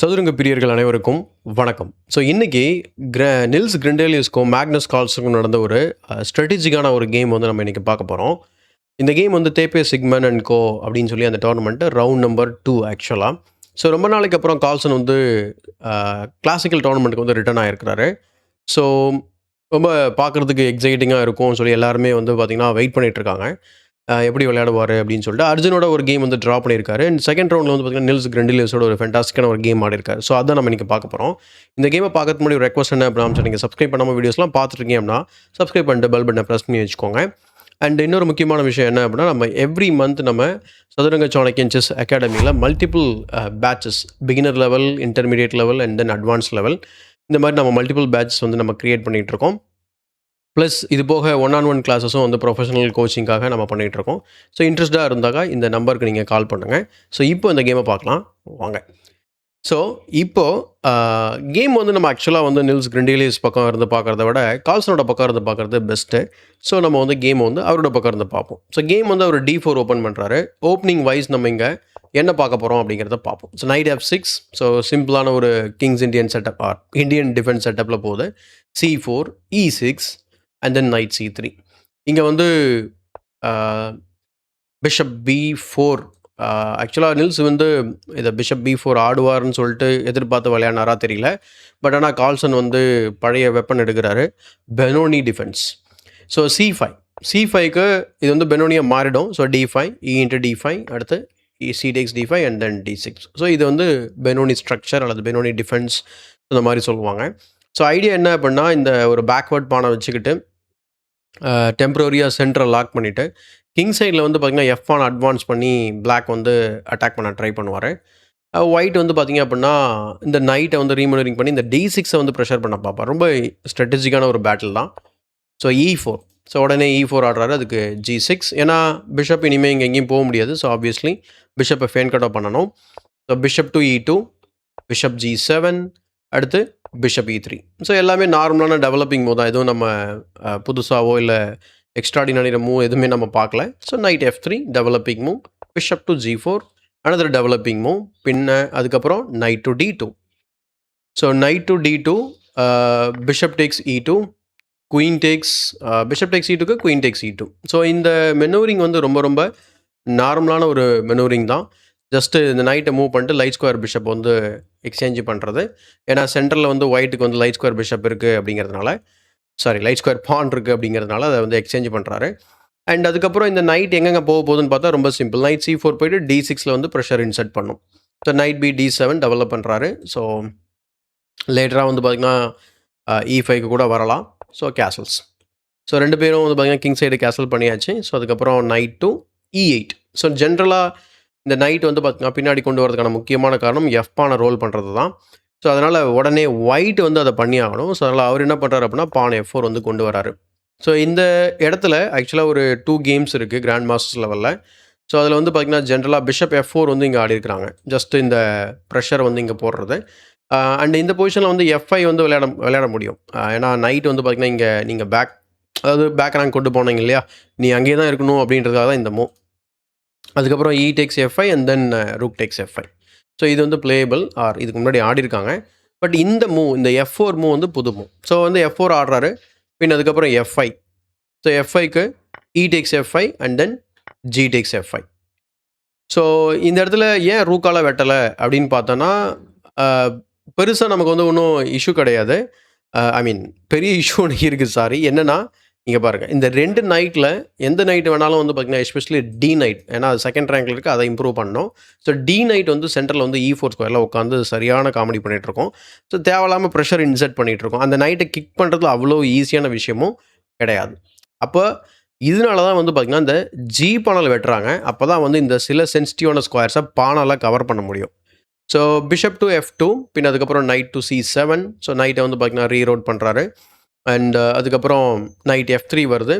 சதுரங்க பிரியர்கள் அனைவருக்கும் வணக்கம். ஸோ இன்னைக்கு நில்ஸ் கிரிண்டேலியஸ்க்கும் மேக்னஸ் கார்ல்சனுக்கும் நடந்த ஒரு ஸ்ட்ராட்டஜிக்கான ஒரு கேம் வந்து நம்ம இன்னைக்கு பார்க்க போகிறோம். இந்த கேம் வந்து தேப்பே சிக்மன் அண்ட் கோ அப்படின்னு சொல்லி அந்த டோர்னமெண்ட்டு ரவுண்ட் நம்பர் 2 ஆக்சுவலாக. ஸோ ரொம்ப நாளைக்கு அப்புறம் கார்ல்சன் வந்து கிளாசிக்கல் டோர்னமெண்ட்டுக்கு வந்து ரிட்டர்ன் ஆகிருக்கிறாரு. ஸோ ரொம்ப பார்க்குறதுக்கு எக்ஸைட்டிங்காக இருக்கும்னு சொல்லி எல்லாருமே வந்து பார்த்திங்கன்னா வெயிட் பண்ணிகிட்ருக்காங்க. எப்படி விளையாடுவார் அப்படின்னு சொல்லிட்டு அர்ஜுனோட ஒரு கேம் வந்து ட்ரா பண்ணியிருக்காரு. அண்ட் செகண்ட் ரவுண்டில் வந்து பார்த்தீங்கன்னா நில்ஸ் கிரிண்டேலியஸோட ஒரு ஃபென்டாஸ்டிக்கான ஒரு கேம் ஆடிருக்காரு. ஸோ அதான் நம்ம இன்றைக்கி பார்க்க போகிறோம். இந்த கேமை பார்க்கறதுக்கு முன்னாடி ஒரு ரெக்வஸ்ட் என்ன அப்படின்னா, நீங்கள் சப்ஸ்கிரைப் பண்ணாமல் வீடியோஸ்லாம் பார்த்துருக்கீங்க அப்படின்னா சப்ஸ்கிரைப் பண்ணிட்டு பெல் பட்டனை ப்ரெஸ் பண்ணி வச்சுக்கோங்க. அண்ட் இன்னொரு முக்கியமான விஷயம் என்ன அப்படின்னா, நம்ம எவ்ரி மந்த் நம்ம சதுரங்க சாணக்கியன் செஸ் அகாடமியில் multiple patches, beginner level, intermediate level and then advance level, இந்த மாதிரி நம்ம மல்டிபிள் பேட்சஸ் வந்து நம்ம க்ரியேட் பண்ணிகிட்ருக்கோம். ப்ளஸ் இது போக 1-on-1 கிளாஸஸும் வந்து ப்ரொஃபஷனல் கோச்சிங்காக நம்ம பண்ணிகிட்ருக்கோம். ஸோ இன்ட்ரெஸ்ட்டாக இருந்தாக்கா இந்த நம்பருக்கு நீங்கள் கால் பண்ணுங்கள். ஸோ இப்போ இந்த கேமை பார்க்கலாம் வாங்க. ஸோ இப்போது கேம் வந்து நம்ம ஆக்சுவலாக வந்து நில்ஸ் கிரிண்டேலியஸ் பக்கம் இருந்து பார்க்குறத விட கார்ல்சனோட பக்கம் இருந்து பார்க்குறது பெஸ்ட்டு. ஸோ நம்ம வந்து கேம் வந்து அவரோட பக்கம் இருந்து பார்ப்போம். ஸோ கேம் வந்து அவர் D4 ஓப்பன் பண்ணுறாரு. ஓப்பனிங் வைஸ் நம்ம இங்கே என்ன பார்க்க போகிறோம் அப்படிங்கிறத பார்ப்போம். So knight F6. ஸோ சிம்பிளான ஒரு King's Indian setup or Indian defence செட்டப்பில் போகுது. C4, E6 and then night C3. இங்கே வந்து பிஷப் B4. ஆக்சுவலாக நில்ஸ் வந்து இதை பிஷப் B4 ஆடுவார்னு சொல்லிட்டு எதிர்பார்த்து விளையாடினாரா தெரியல. பட் ஆனால் கார்ல்சன் வந்து பழைய வெப்பன் எடுக்கிறாரு, பெனோனி டிஃபென்ஸ். ஸோ C5க்கு இது வந்து பெனோனியாக மாறிடும். So D5, E into D5, அடுத்து C takes D5 and then D6. So இது வந்து பெனோனி ஸ்ட்ரக்சர் அல்லது பெனோனி டிஃபென்ஸ் இந்த மாதிரி சொல்லுவாங்க. ஸோ ஐடியா என்ன அப்படின்னா, இந்த ஒரு பேக்வர்ட் பானை வச்சுக்கிட்டு டெம்பரரியாக சென்டரை லாக் பண்ணிவிட்டு கிங் சைடில் வந்து பார்த்திங்கன்னா F1 அட்வான்ஸ் பண்ணி பிளாக் வந்து அட்டாக் பண்ண ட்ரை பண்ணுவார். ஒயிட் வந்து பார்த்திங்க அப்படின்னா இந்த நைட்டை வந்து ரீமனரிங் பண்ணி இந்த D6 வந்து ப்ரெஷர் பண்ண பார்ப்பார். ரொம்ப ஸ்ட்ராட்டஜிக்கான ஒரு பேட்டில் தான். So E4. ஸோ உடனே E4 ஆடுறாரு. அதுக்கு G6. ஏன்னா பிஷப் இனிமேல் இங்கே எங்கேயும் போக முடியாது. ஸோ ஆப்வியஸ்லி பிஷப்பை ஃபேன் கட் ஆஃப் பண்ணணும். So bishop to E2, bishop G7, அடுத்து பிஷப் E3. ஸோ எல்லாமே நார்மலான டெவலப்பிங் மூவ் தான். எதுவும் நம்ம புதுசாவோ இல்லை எக்ஸ்ட்ராடினரி மூவ் எதுவுமே நம்ம பார்க்கல. So knight F3 developing move, bishop to G4 another developing move, பின்ன அதுக்கப்புறம் knight to D2. So knight to D2, bishop takes E2, queen takes, bishop takes E2க்கு குயின் டேக்ஸ் E2. ஸோ இந்த manoeuvring வந்து ரொம்ப ரொம்ப நார்மலான ஒரு மெனூரிங் தான். ஜஸ்ட்டு இந்த நைட்டை மூவ் பண்ணிட்டு லைட் ஸ்கொயர் பிஷப் வந்து எக்ஸ்சேஞ்ச் பண்ணுறது. ஏன்னா சென்டரில் வந்து ஒயிட்டுக்கு வந்து லைட் ஸ்கொயர் பிஷப் இருக்குது அப்படிங்கிறதுனால, லைட் ஸ்கொயர் பான் இருக்குது அப்படிங்கிறதுனால அதை வந்து எக்ஸ்சேஞ்ச் பண்ணுறாரு. அண்ட் அதுக்கப்புறம் இந்த நைட் எங்கெங்கே போக போகுதுன்னு பார்த்தா ரொம்ப சிம்பிள். நைட் C4 போய்ட்டு D6ல் வந்து ப்ரெஷர் இன்சர்ட் பண்ணும். So knight B D7 develop பண்ணுறாரு. ஸோ லேட்டராக வந்து பார்த்திங்கன்னா E5க்கு கூட வரலாம். So castles. ஸோ ரெண்டு பேரும் வந்து பார்த்திங்கன்னா கிங் சைடு கேசல் பண்ணியாச்சு. ஸோ அதுக்கப்புறம் நைட் டு E8. ஸோ ஜென்ரலாக இந்த நைட் வந்து பார்த்திங்கன்னா பின்னாடி கொண்டு வரதுக்கான முக்கியமான காரணம் F-பானை ரோல் பண்ணுறது தான். ஸோ அதனால் உடனே ஒயிட் வந்து அதை பண்ணி ஆகணும். ஸோ அதனால் அவர் என்ன பண்ணுறாரு அப்படின்னா பான் F4 வந்து கொண்டு வராரு. ஸோ இந்த இடத்துல ஆக்சுவலாக ஒரு 2 கேம்ஸ் இருக்குது கிராண்ட் மாஸ்டர்ஸ் லெவலில். ஸோ அதில் வந்து பார்த்திங்கன்னா ஜென்ரலாக பிஷப் F4 வந்து இங்கே ஆடிருக்கிறாங்க. ஜஸ்ட்டு இந்த ப்ரெஷர் வந்து இங்கே போடுறது. அண்ட் இந்த பொசிஷனில் வந்து F5 வந்து விளையாட முடியும். ஏன்னா நைட் வந்து பார்த்திங்கன்னா இங்கே நீங்கள் பேக் ரேங்க் கொண்டு போனீங்க இல்லையா, நீ அங்கேயே தான் இருக்கணும் அப்படின்றதுக்காக தான் இந்த மூவ். அதுக்கப்புறம் E takes F5 and then rook takes F5. So இது வந்து பிளேயபிள் ஆர் இதுக்கு முன்னாடி ஆடிருக்காங்க. பட் இந்த மூவ், இந்த F4 மூவ் வந்து புது மூவ். ஸோ வந்து F4 ஆடுறாரு. பின் அதுக்கப்புறம் F5. ஸோ F5க்கு E takes F5 and then G takes F5. So இந்த இடத்துல ஏன் ரூக்கால வெட்டலை அப்படின்னு பார்த்தோன்னா, பெருசாக நமக்கு வந்து ஒன்றும் இஷ்யூ கிடையாது. பெரிய இஷ்யூ ஒன்று இருக்குது. என்னென்னா இங்கே பாருங்கள், இந்த 2 நைட்டில் எந்த நைட் வேணாலும் வந்து பார்த்திங்கன்னா எஸ்பெஷலி D நைட், ஏன்னா அது செகண்ட் ரேங்கில் இருக்குது, அதை இம்ப்ரூவ் பண்ணணும். ஸோ D நைட் வந்து சென்டரில் வந்து E4 ஸ்கொயரில் உட்காந்து சரியான காமெடி பண்ணிகிட்ருக்கோம். ஸோ தேவையில்லாமல் ப்ரெஷர் இன்சர்ட் பண்ணிகிட்ருக்கோம். அந்த நைட்டை கிக் பண்ணுறதுல அவ்வளோ ஈஸியான விஷயமும் கிடையாது. அப்போ இதனால தான் வந்து பார்த்திங்கன்னா இந்த G பானால் வெட்டுறாங்க. அப்போ தான் வந்து இந்த சில சென்சிட்டிவான ஸ்கொயர்ஸை பானால் கவர் பண்ண முடியும். ஸோ பிஷப் டு F2, பின் அதுக்கப்புறம் நைட் டு C7. ஸோ நைட்டை வந்து பார்த்திங்கன்னா ரீரோட் பண்ணுறாரு. அண்ட் அதுக்கப்புறம் நைட் F3 வருது.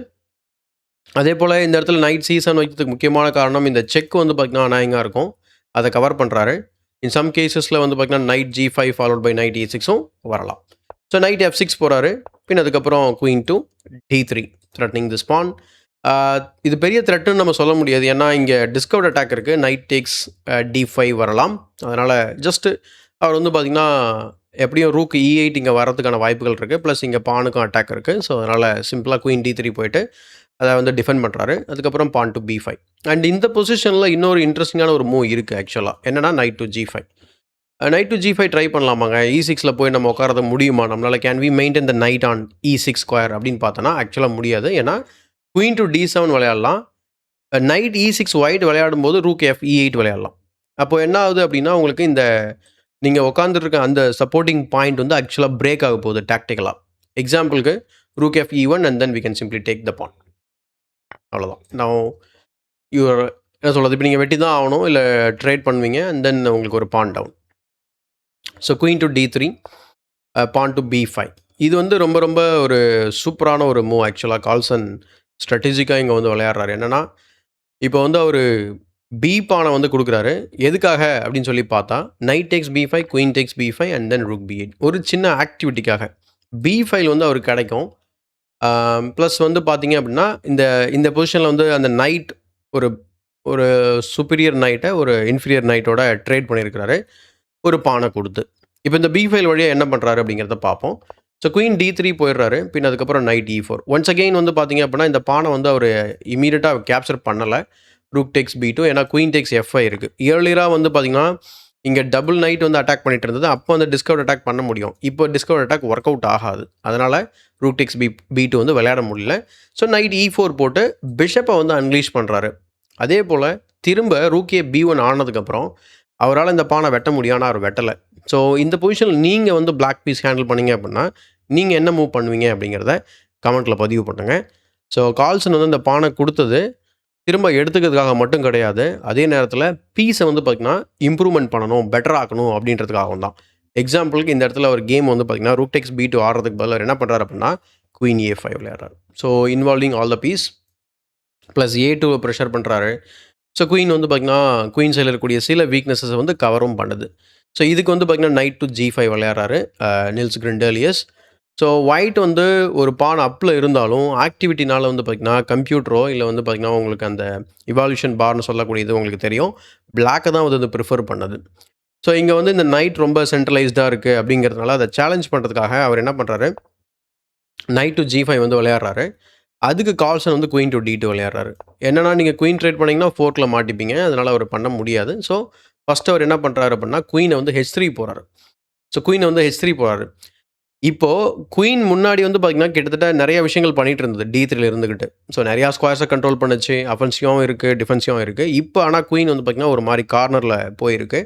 அதே போல் இந்த இடத்துல நைட் C7 வைக்கிறதுக்கு முக்கியமான காரணம் இந்த செக் வந்து பார்த்திங்கன்னா அநாயகமாக இருக்கும், அதை கவர் பண்ணுறாரு. இன் சம் கேசஸில் வந்து பார்த்திங்கன்னா knight G5 followed by knight E6ம் வரலாம். ஸோ நைட் F6 போகிறாரு. பின் அதுக்கப்புறம் queen to D3 threatening this pawn. இது பெரிய த்ரெட்டுன்னு நம்ம சொல்ல முடியாது. ஏன்னா இங்கே டிஸ்கவர்ட் அட்டாக் இருக்குது. நைட் டேக்ஸ் D5 வரலாம். அதனால் ஜஸ்ட்டு அவர் வந்து பார்த்தீங்கன்னா, எப்படியும் ரூக் E8 இங்க வரதுக்கான வாய்ப்புகள் இருக்கு. ப்ளஸ் இங்க பானுக்கும் அட்டாக் இருக்கு. ஸோ, அதனால சிம்பிளா குயின் D3 போயிட்டு, அத வந்து டிஃபெண்ட் பண்றாரு. அதுக்கப்புறம் பான் டூ B5. அண்ட் இந்த பொசிஷன்ல இன்னொரு இன்ட்ரஸ்டிங்கான ஒரு மூவ் இருக்கு ஆக்சுவலா. என்னன்னா, knight to G5. Knight to G5 try பண்ணலாமாங்க? E6ல போய் நம்ம உட்கார்றது முடியுமா? நம்மளால can we maintain the knight on E6 square அப்படின்னு பார்த்தோன்னா, ஆக்சுவலா முடியாது. ஏன்னா, குயின் டூ D7 விளையாடலாம். நைட் E6 ஒயிட் விளையாடும்போது ரூக் F E8 விளையாடலாம். அப்போ என்ன ஆகுது அப்படின்னா, உங்களுக்கு இந்த நீங்க உட்கார்ந்துட்டு இருக்க அந்த சப்போர்ட்டிங் பாயிண்ட் வந்து ஆக்சுவலா பிரேக் ஆக போகுது டாக்டிக்கலா. எக்ஸாம்பிளுக்கு rook F E1 and then we can simply take the pawn. அவ்வளோதான். நான் யுவர் என்ன சொல்றது? இப்போ நீங்க வெட்டி தான் ஆகணும். இல்ல ட்ரேட் பண்ணுவீங்க. அண்ட் தென் உங்களுக்கு ஒரு pawn down. So queen to D3, pawn to B5. இது வந்து ரொம்ப ரொம்ப ஒரு சூப்பரான ஒரு மூவ் ஆக்சுவலா. கால்சன் ஸ்ட்ராட்டஜிக்கா இங்க வந்து விளையாடுறாரு. என்னன்னா, இப்போ வந்து அவரு பி பானை வந்து குடுக்குறாரு. எதுக்காக அப்படின்னு சொல்லி பார்த்தா, knight takes B5, queen takes B5 and then rook B8. ஒரு சின்ன ஆக்டிவிட்டிக்காக. B5 வந்து அவருக்கு கிடைக்கும். ப்ளஸ் வந்து பார்த்தீங்க அப்படின்னா, இந்த இந்த பொசிஷன்ல வந்து அந்த நைட் ஒரு ஒரு சுப்பீரியர் நைட்ட ஒரு இன்ஃபீரியர் நைட்டோட ட்ரேட் பண்ணியிருக்கிறாரு. ஒரு பானை குடுத்து. இப்போ இந்த B5 வழியா என்ன பண்றாரு அப்படிங்கிறத பார்ப்போம். ஸோ குயின் D3 போயிடுறாரு. பின் அதுக்கப்புறம் நைட் E4. ஒன்ஸ் அகெயின் வந்து பார்த்தீங்க அப்படின்னா, இந்த பானை வந்து அவரு இம்மீடியட்டா கேப்சர் பண்ணல. Rook tax B2. ஏன்னா குயின் டேக்ஸ் F5 இருக்கு. இயர்லியரா வந்து பார்த்தீங்கன்னா, இங்க டபுள் நைட் வந்து அட்டாக் பண்ணிட்டு இருந்தது. அப்போ வந்து டிஸ்கவர்ட் அட்டாக் பண்ண முடியும். இப்போ டிஸ்கவர்ட் அட்டாக் ஒர்க் அவுட் ஆகாது. அதனால ரூக் டேக்ஸ் B2 வந்து விளையாட முடியல. ஸோ நைட் E4 போட்டு பிஷப்பை வந்து அன்லீஷ் பண்றாரு. அதே போல திரும்ப ரூக் B1 ஆனதுக்கப்புறம் அவரால இந்த பானை வெட்ட முடியும். ஆனா அவர் வெட்டல. ஸோ இந்த பொசிஷன்ல நீங்க வந்து பிளாக் பீஸ் ஹேண்டில் பண்ணீங்க அப்படின்னா, நீங்க என்ன மூவ் பண்ணுவீங்க அப்படிங்கிறத கமெண்ட்ல பதிவு பண்ணுங்க. ஸோ கால்சன் வந்து இந்த பானை குடுத்தது திரும்ப எடுத்துக்கிறதுக்காக மட்டும் கிடையாது. அதே நேரத்தில பீஸை வந்து பார்த்தீங்கன்னா, இம்ப்ரூவ்மென்ட் பண்ணணும், பெட்டர் ஆக்கணும் அப்படின்றதுக்காகவும் தான். எக்ஸாம்பிளுக்கு இந்த இடத்துல ஒரு கேம் வந்து பார்த்தீங்கன்னா, ரூக் டேக்ஸ் B2 ஆடுறதுக்கு பதிலா அவர் என்ன பண்றாரு அப்படின்னா, குயின் A5 விளையாடுறாரு. So involving all the piece plus A2 pressure பண்றாரு. ஸோ குயின் வந்து பார்த்தீங்கன்னா, குயின் சைட்ல இருக்கக்கூடிய சில வீக்னஸஸ வந்து கவரும் பண்ணுது. ஸோ இதுக்கு வந்து பார்த்தீங்கன்னா, நைட் டூ G5 விளையாடுறாரு நில்ஸ் கிரிண்டேலியஸ். ஸோ ஒயிட் வந்து ஒரு பான் அப்ல இருந்தாலும், ஆக்டிவிட்டினால வந்து பார்த்தீங்கன்னா, கம்ப்யூட்டரோ இல்ல வந்து பார்த்தீங்கன்னா, உங்களுக்கு அந்த இவால்யூஷன் பார்ன்னு சொல்லக்கூடியது உங்களுக்கு தெரியும். பிளாக்க தான் வந்து அது பிரிஃபர் பண்ணுது. ஸோ இங்க வந்து இந்த நைட் ரொம்ப சென்ட்ரலைஸ்டா இருக்கு அப்படிங்கிறதுனால, அத சேலஞ்ச் பண்றதுக்காக அவர் என்ன பண்றாரு, நைட் டூ G5 வந்து விளையாடுறாரு. அதுக்கு கால்சன் வந்து குயின் டூ D2 விளையாடுறாரு. என்னன்னா, நீங்க குயின் ட்ரேட் பண்ணீங்கன்னா, ஃபோர்க்ல மாட்டிப்பீங்க. அதனால அவர் பண்ண முடியாது. ஸோ ஃபர்ஸ்ட் அவர் என்ன பண்றாரு அப்படின்னா, குயின வந்து H3 போறாரு. ஸோ குயின் வந்து H3 போறாரு. இப்போ குயின் முன்னாடி வந்து பார்த்தீங்கன்னா, கிட்டத்தட்ட நெறைய விஷயங்கள் பண்ணிட்டு இருந்தது. D3ல இருந்துகிட்டு. ஸோ நெறையா ஸ்கொயர்ஸ கண்ட்ரோல் பண்ணுச்சு. அஃபென்சிவாவும் இருக்கு, டிஃபென்சிவாவும் இருக்கு. இப்போ ஆனா குயின் வந்து பார்த்தீங்கன்னா, ஒரு மாரி கார்னர்ல போயிருக்கு.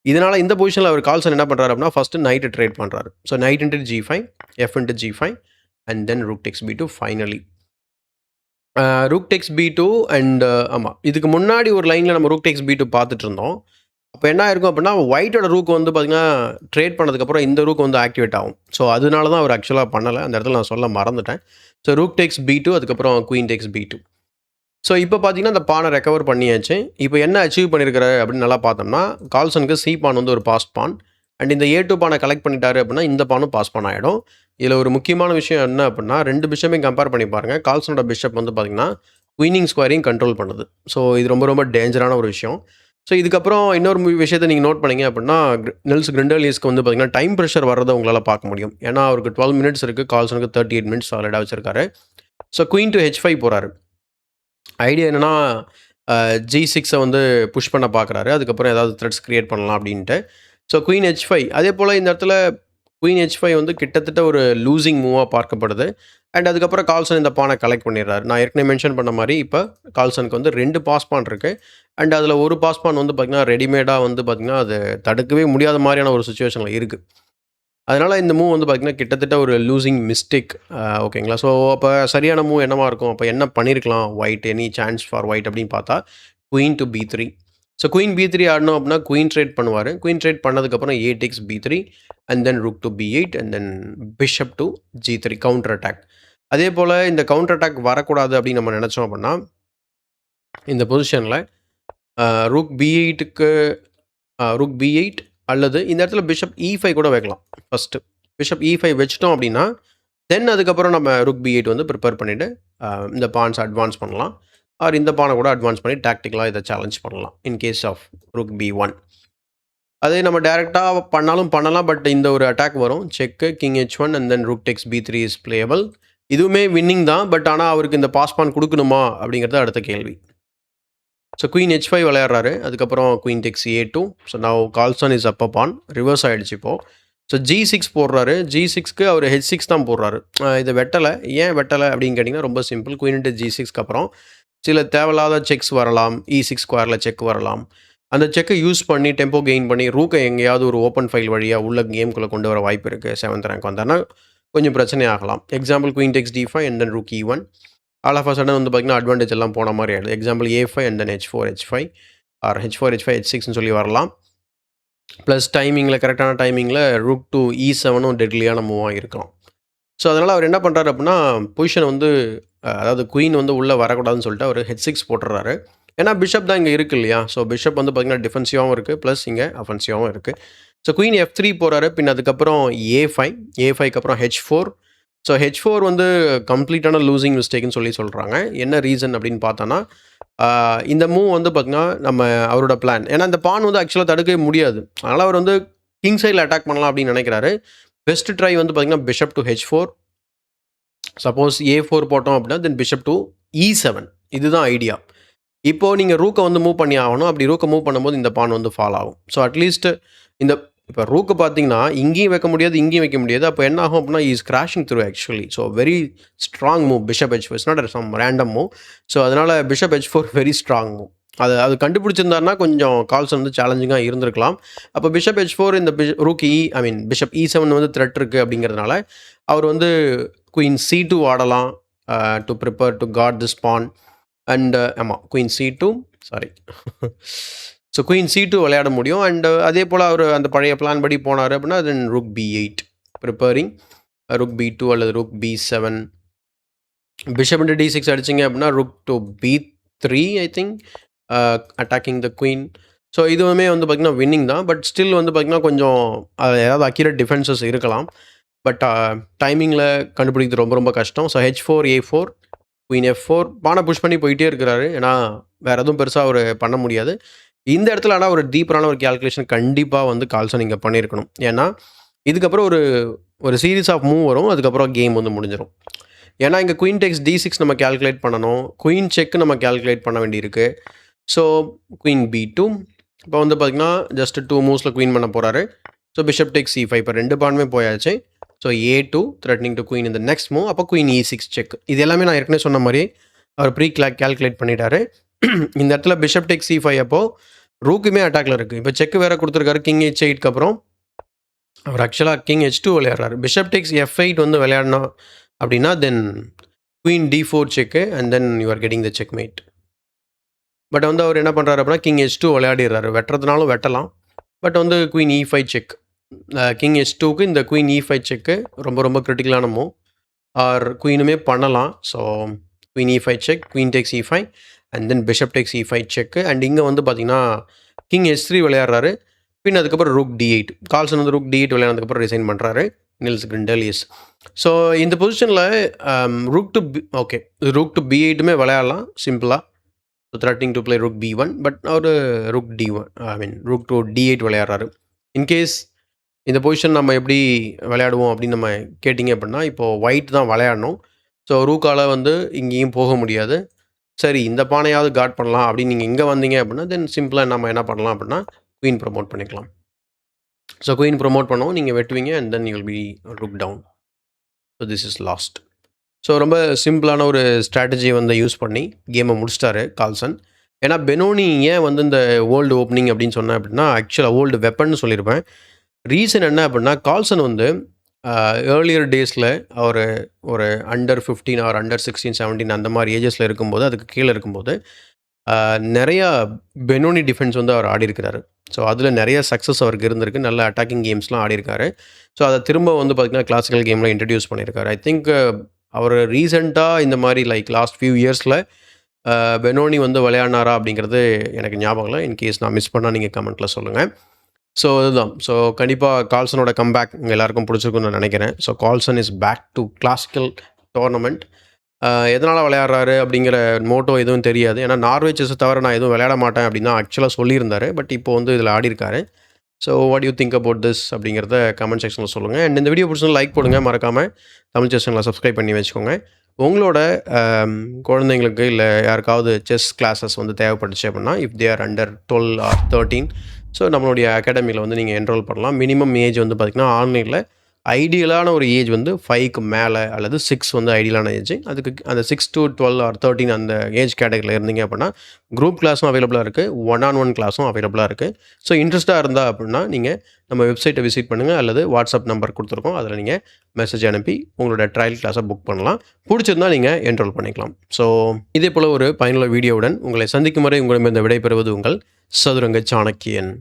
இதனால இந்த பொசிஷன்ல அவர் கால்சன் என்ன பண்றாரு அப்படின்னா, ஃபர்ஸ்ட் நைட்ட ட்ரேட் பண்றாரு. So night into G5, F into G5 and then rook tax B2 finally. Rook tax B2 and ஆமா. இதுக்கு முன்னாடி ஒரு லைன்ல நம்ம ரூக் டேக்ஸ் B2 பார்த்துட்டு இருந்தோம். அப்ப என்ன ஆயிருக்கும் அப்படின்னா, ஒயிட்டோட ரூக் வந்து பார்த்தீங்கன்னா, ட்ரேட் பண்ணதுக்கப்புறம் இந்த ரூக் வந்து ஆக்டிவேட் ஆகும். ஸோ அதனால தான் அவர் ஆக்சுவலா பண்ணல. அந்த இடத்துல நான் சொல்ல மறந்துட்டேன். ஸோ ரூக் டேக்ஸ் B2 அதுக்கப்புறம் குயின் டேக்ஸ் B2. ஸோ இப்போ பார்த்தீங்கன்னா, அந்த பான ரெக்கவர் பண்ணியாச்சு. இப்போ என்ன அச்சீவ் பண்ணியிருக்காரு அப்படின்னு நல்லா பார்த்தோம்னா, கால்சனுக்கு சி பான் வந்து ஒரு பாஸ் பான். அண்ட் இந்த A2 பான கலெக்ட் பண்ணிட்டாரு அப்படின்னா, இந்த பானும் பாஸ் பான் ஆயிடும். இதில ஒரு முக்கியமான விஷயம் என்ன அப்படின்னா, 2 பிஷப்பையும் கம்பேர் பண்ணி பாருங்க. கால்சனோட பிஷப் வந்து பார்த்தீங்கன்னா, குயினிங் ஸ்கொயரையும் கண்ட்ரோல் பண்ணுது. ஸோ இது ரொம்ப ரொம்ப டேஞ்சரான ஒரு விஷயம். ஸோ இதுக்கப்புறம் இன்னொரு விஷயத்த நீங்க நோட் பண்ணீங்க அப்படின்னா, நில்ஸ் கிரிண்டேலியஸ்க்கு வந்து பார்த்தீங்கன்னா, டைம் பிரஷர் வர்றத உங்களால பார்க்க முடியும். ஏன்னா, அவருக்கு 12 மினிட்ஸ் இருக்கு. கால்சனுக்கு 38 மினிட்ஸ் சாலிடா வச்சிருக்காரு. ஸோ குயின் டூ H5 போறாரு. ஐடியா என்னன்னா, G6 வந்து புஷ் பண்ண பார்க்குறாரு. அதுக்கப்புறம் ஏதாவது த்ரெட்ஸ் கிரியேட் பண்ணலாம் அப்படின்ட்டு. ஸோ குயின் H5 அதேபோல இந்த இடத்துல குயின் H5 வந்து கிட்டத்தட்ட ஒரு லூசிங் மூவா பார்க்கப்படுது. அண்ட் அதுக்கப்புறம் கால்சன் இந்த பான கலெக்ட் பண்ணிடுறாரு. நான் ஏற்கனவே மென்ஷன் பண்ண மாரி, இப்ப கால்சனுக்கு வந்து 2 பாஸ் பான் இருக்கு. அண்ட் அதில ஒரு பாஸ் பான் வந்து பார்த்தீங்கன்னா, ரெடிமேடா வந்து பார்த்தீங்கன்னா, அது தடுக்கவே முடியாத மாரியான ஒரு சிச்சுவேஷன்ல இருக்கு. அதனால இந்த மூவ் வந்து பார்த்தீங்கன்னா, கிட்டத்தட்ட ஒரு லூசிங் மிஸ்டேக். ஓகேங்களா? ஸோ அப்ப சரியான மூவ் என்னவா இருக்கும்? அப்ப என்ன பண்ணியிருக்கலாம் white? Any chance for white அப்படின்னு பார்த்தா, queen two B3. So queen B3 ஆடணும் அப்படின்னா, குயின் ட்ரேட் பண்ணுவாரு. குயின் ட்ரேட் பண்ணதுக்கப்புறம் A takes B3 and then rook to B8 and then bishop to G3 counter attack. அதேபோல இந்த கவுண்டர் அட்டாக் வரக்கூடாது அப்படின்னு நம்ம நெனச்சோம் அப்படின்னா, இந்த பொசிஷன்ல ரூக் B8க்கு ரூக் B8 அல்லது இந்த இடத்துல பிஷப் E5 கூட வைக்கலாம் ஃபர்ஸ்ட்டு. பிஷப் E5 வச்சுட்டோம் அப்படின்னா, தென் அதுக்கப்புறம் நம்ம ரூக் B8 வந்து ப்ரிப்பேர் பண்ணிட்டு, இந்த பான்ஸ் அட்வான்ஸ் பண்ணலாம். ஆர் இந்த பான கூட அட்வான்ஸ் பண்ணி டாக்டிக்கலா இத சேலஞ்ச் பண்ணலாம். In case of rook B1. அதே நம்ம டைரக்ட்டா பண்ணலாம். பட் இந்த ஒரு அட்டாக் வரும். Check, king H1 and then rook takes B3 is playable. இதுவுமே வின்னிங் தான். பட் ஆனா அவருக்கு இந்த பாஸ் பான் குடுக்கணுமா? அப்படிங்கிறது அடுத்த கேள்வி. ஸோ குயின் H5 விளையாடுறாரு. அதுக்கப்புறம் queen takes A2. So now Carlsen is up pawn. Reverse ஆயிடுச்சு இப்போ. ஸோ G6 போடுறாரு. G6க்கு அவர் H6 தான் போடுறாரு. இத வெட்டல. ஏன் வெட்டல அப்படின்னு கேட்டீங்கன்னா, ரொம்ப சிம்பிள். குயின் இன்டு G6க்கு அப்புறம் சில தேவையில்லாத செக்ஸ் வரலாம். E6 ஸ்கொயர்ல செக் வரலாம். அந்த செக்கை யூஸ் பண்ணி டெம்போ கெயின் பண்ணி ரூக்கை எங்கேயாவது ஒரு ஓப்பன் ஃபைல் வழியா உள்ள கேம்குள்ள கொண்டு வர வாய்ப்பு இருக்கு. 7th ரேங்க் வந்தான்னா கொஞ்சம் பிரச்சனை ஆகலாம். Example queen takes D5 and then rook E1. All of a sudden வந்து பார்த்தீங்கன்னா, அட்வான்டேஜ் எல்லாம் போன மாரி ஆயிடுது. Example A5 and then H4 H5 or H4 H5 H6ன்னு சொல்லி வரலாம். ப்ளஸ் டைமிங்கில கரெக்டான டைமிங்கில ரூக் டு E7ம் டெட்லியான மூவா இருக்கலாம். ஸோ அதனால அவர் என்ன பண்றாரு அப்படின்னா, பொசிஷன் வந்து அதாவது குயின் வந்து உள்ள வரக்கூடாதுன்னு சொல்லிட்டு அவர் H6 போட்டுறாரு. ஏன்னா பிஷப் தான் இங்க இருக்கு இல்லையா? ஸோ பிஷப் வந்து பார்த்தீங்கன்னா டிஃபென்சிவாவும் இருக்கு. ப்ளஸ் இங்க அஃபென்சிவாவும் இருக்கு. ஸோ குயின் F3 போறாரு. பின் அதுக்கப்புறம் A5. A5க்கு அப்புறம் H4. ஸோ H4 வந்து கம்ப்ளீட்டான லூசிங் மிஸ்டேக்ன்னு சொல்லி சொல்றாங்க. என்ன ரீசன் அப்படின்னு பார்த்தோன்னா, இந்த மூவ் வந்து பார்த்தீங்கன்னா, நம்ம அவரோட பிளான். ஏன்னா இந்த பான் வந்து ஆக்சுவலா தடுக்கவே முடியாது. அதனால அவர் வந்து கிங் சைட்ல அட்டாக் பண்ணலாம் அப்படின்னு நினைக்கிறாரு. பெஸ்ட் ட்ரை வந்து பார்த்தீங்கன்னா, bishop to H4. Suppose A4 போட்டோம் அப்படின்னா, தென் பிஷப் டு E7. இதுதான் ஐடியா. இப்போ நீங்க ரூக்க வந்து மூவ் பண்ணி ஆகணும். அப்படி ரூக்க மூவ் பண்ணும்போது இந்த பான் வந்து ஃபால் ஆகும். ஸோ அட்லீஸ்ட் இந்த இப்போ ரூக்க பார்த்தீங்கன்னா, இங்கேயும் வைக்க முடியாது, இங்கேயும் வைக்க முடியாது. அப்போ என்ன ஆகும் அப்படின்னா, is crashing through actually. So very strong move bishop H4. It's not some random move. So அதனால bishop H4 very strong move. அது கண்டுபிடிச்சிருந்தாருன்னா கொஞ்சம் கால்ஸ் வந்து சேலஞ்சிங்கா இருந்திருக்கலாம். அப்போ பிஷப் H4 இந்த ரூக் பிஷப் E7 வந்து த்ரெட் இருக்கு அப்படிங்கிறதுனால, அவர் வந்து குயின் C2 ஆடலாம். To prepare to guard this pawn. And queen C2 sorry. So queen C2 விளையாட முடியும். அண்ட் அதே போல் அவர் அந்த பழைய பிளான் படி போனார் அப்படின்னா, தென் rook B8 preparing rook B2 அல்லது rook B7. Bishop into D6 அடிச்சிங்க அப்படின்னா rook to B3 I think attacking the queen. So இதுவுமே வந்து பார்த்திங்கன்னா வின்னிங் தான். பட் ஸ்டில் வந்து பார்த்திங்கன்னா கொஞ்சம் ஏதாவது அக்யூரேட் டிஃபென்சஸ் இருக்கலாம். பட் டைமிங்கில் கண்டுபிடிக்கிறது ரொம்ப ரொம்ப கஷ்டம். So H4 A4 queen F4 பானை புஷ் பண்ணி போயிட்டே இருக்கிறாரு. ஏன்னா வேறு எதுவும் பெருசாக அவர் பண்ண முடியாது. இந்த இடத்துல ஆனால் ஒரு டீப்பரான ஒரு கேல்குலேஷன் கண்டிப்பாக வந்து கால்சன் இங்கே பண்ணியிருக்கணும். ஏன்னா இதுக்கப்புறம் ஒரு சீரீஸ் ஆஃப் மூவ் வரும். அதுக்கப்புறம் கேம் வந்து முடிஞ்சிடும். ஏன்னா இங்கே குயின் டேக்ஸ் D6 நம்ம கேல்குலேட் பண்ணணும். குயின் செக் நம்ம கேல்குலேட் பண்ண வேண்டியிருக்கு. ஸோ குயின் B2 இப்போ வந்து பார்த்திங்கன்னா ஜஸ்ட் 2 மூவ்ஸில் குயின் பண்ண போகிறாரு. ஸோ பிஷப் டேக்ஸ் C5 இப்போ 2 பானுமே போயாச்சு. So A2 threatening to queen இந்த நெக்ஸ்ட் மூவ். அப்போ குயின் E6 செக். இது எல்லாமே நான் ஏற்கனவே சொன்ன மாதிரி அவர் கேல்குலேட் பண்ணிட்டாரு. இந்த இடத்துல பிஷப் டேக் C5 அப்போ ரூக்குமே அட்டாக்ல இருக்குது. இப்போ செக் வேறு கொடுத்துருக்காரு கிங் H8க்கு அப்புறம். அவர் ஆக்சுவலாக king H2 விளையாடுறாரு. Bishop tax F8 வந்து விளையாடணும் அப்படின்னா then queen D4 check and then you are getting the checkmate. But வந்து அவர் என்ன பண்ணுறாரு அப்படின்னா கிங் H2 விளையாடிடுறாரு. வெட்டுறதுனாலும் வெட்டலாம். பட் வந்து குயின் E5 செக். கிங் H2க்கு இந்த குயின் E5 செக்கு ரொம்ப ரொம்ப கிரிட்டிக்கலான மூவ். ஆர் குயினுமே பண்ணலாம். So queen E5 check, queen takes E5 and then bishop takes E5 check. And இங்கே வந்து பார்த்தீங்கன்னா கிங் H3 விளையாடுறாரு. பின் அதுக்கப்புறம் ரூக் D8. கால்சன் வந்து ரூக் D8 விளையாடுறதுக்கப்புறம் ரிசைன் பண்ணுறாரு. Nils Grandelius. ஸோ இந்த பொசிஷனில் ரூக் டு B8மே விளையாடலாம் சிம்பிளாக. So threatening to play rook B1. But அவர் rook D1 rook to D8 விளையாடுறாரு. இன்கேஸ் இந்த பொசிஷன் நம்ம எப்படி விளையாடுவோம் அப்படின்னு நம்ம கேட்டிங்க அப்படின்னா, இப்போது ஒயிட் தான் விளையாடணும். ஸோ ரூக்கால் வந்து இங்கேயும் போக முடியாது. சரி இந்த பானையாவது காட் பண்ணலாம் அப்படின்னு நீங்கள் இங்கே வந்தீங்க அப்படின்னா தென் சிம்பிளாக நம்ம என்ன பண்ணலாம் அப்படின்னா குயின் ப்ரொமோட் பண்ணிக்கலாம். ஸோ குயின் ப்ரொமோட் பண்ணுவோம். நீங்கள் வெட்டுவீங்க and then you will be rook down. So this is lost. So ரொம்ப சிம்பிளான ஒரு ஸ்ட்ராட்டஜி வந்து யூஸ் பண்ணி கேமை முடிச்சிட்டாரு கால்சன். ஏன்னா பெனோனி ஏன் வந்து இந்த வேர்ல்டு ஓப்பனிங் அப்படின்னு சொன்னேன் அப்படின்னா, ஆக்சுவலாக வேர்ல்டு வெப்பன் சொல்லியிருப்பேன். ரீசன் என்ன அப்படின்னா, கால்சன் வந்து ஏர்லியர் டேஸில் அவர் ஒரு அண்டர் 15 ஆர் அண்டர் 16, 17 அந்த மாதிரி ஏஜஸில் இருக்கும்போது, அதுக்கு கீழே இருக்கும்போது நிறையா பெனோனி டிஃபென்ஸ் வந்து அவர் ஆடிருக்கிறாரு. ஸோ அதில் நிறைய சக்ஸஸ் அவருக்கு இருந்திருக்கு. நல்ல அட்டாக்கிங் கேம்ஸ்லாம் ஆடிருக்காரு. ஸோ அதை திரும்ப வந்து பார்த்திங்கன்னா கிளாசிக்கல் கேமில் இன்ட்ரடியூஸ் பண்ணியிருக்காரு. ஐ திங்க் அவர் ரீசெண்டாக இந்த மாதிரி லாஸ்ட் ஃபியூ இயர்ஸில் பெனோனி வந்து விளையாடினாரா அப்படிங்கிறது எனக்கு ஞாபகம் இல்லை. இன்கேஸ் நான் மிஸ் பண்ணால் நீங்கள் கமெண்ட்டில் சொல்லுங்கள். ஸோ அதுதான். ஸோ கண்டிப்பாக கால்சனோட கம்பேக் உங்கள் எல்லாருக்கும் பிடிச்சிருக்குன்னு நான் நினைக்கிறேன். So Carlsen is back to classical tournament. எதனால் விளையாடுறாரு அப்படிங்கிற மோட்டோ எதுவும் தெரியாது. ஏன்னா நார்வே செஸ்ஸை தவிர நான் எதுவும் விளையாட மாட்டேன் அப்படின்னு தான் ஆக்சுவலாக சொல்லியிருந்தாரு. பட் இப்போ வந்து இதில் ஆடிருக்காரு. So what you think about this அப்படிங்கிறத கமெண்ட் செக்ஷனில் சொல்லுங்கள். அண்ட் இந்த வீடியோ பிடிச்சா லைக் போடுங்க, மறக்காமல் தமிழ் செஸ் சேனலை சப்ஸ்கிரைப் பண்ணி வச்சுக்கோங்க. உங்களோட குழந்தைங்களுக்கு இல்லை யாருக்காவது செஸ் கிளாஸஸ் வந்து தேவைப்பட்டுச்சு அப்படின்னா, if they are under 12 or 13, so நம்மளுடைய அகாடமியில் வந்து நீங்கள் என்ரோல் பண்ணலாம். மினிமம் ஏஜ் வந்து பார்த்திங்கன்னா ஆன்லைனில் ஐடியலான ஒரு ஏஜ் வந்து 5க்கு மேலே அல்லது 6 வந்து ஐடியலான ஏஜ். அதுக்கு அந்த 6 to 12 or 13 அந்த ஏஜ் கேட்டகரியில் இருந்தீங்க அப்படின்னா குரூப் கிளாஸும் அவைலபிளாக இருக்குது, 1-on-1 கிளாஸும் அவைலபிளாக இருக்குது. ஸோ இன்ட்ரெஸ்ட்டாக இருந்தால் அப்படின்னா நீங்கள் நம்ம வெப்சைட்டை விசிட் பண்ணுங்கள் அல்லது வாட்ஸ்அப் நம்பர் கொடுத்துருக்கோம், அதில் நீங்கள் மெசேஜ் அனுப்பி உங்களோட ட்ரையல் கிளாஸை புக் பண்ணலாம். பிடிச்சிருந்தா நீங்கள் என்ரோல் பண்ணிக்கலாம். ஸோ இதே போல் ஒரு பயனுள்ள வீடியோவுடன் உங்களை சந்திக்கும் வரை உங்களிடம் இந்த விடைபெறுவது உங்கள் சதுரங்க சாணக்கியன்.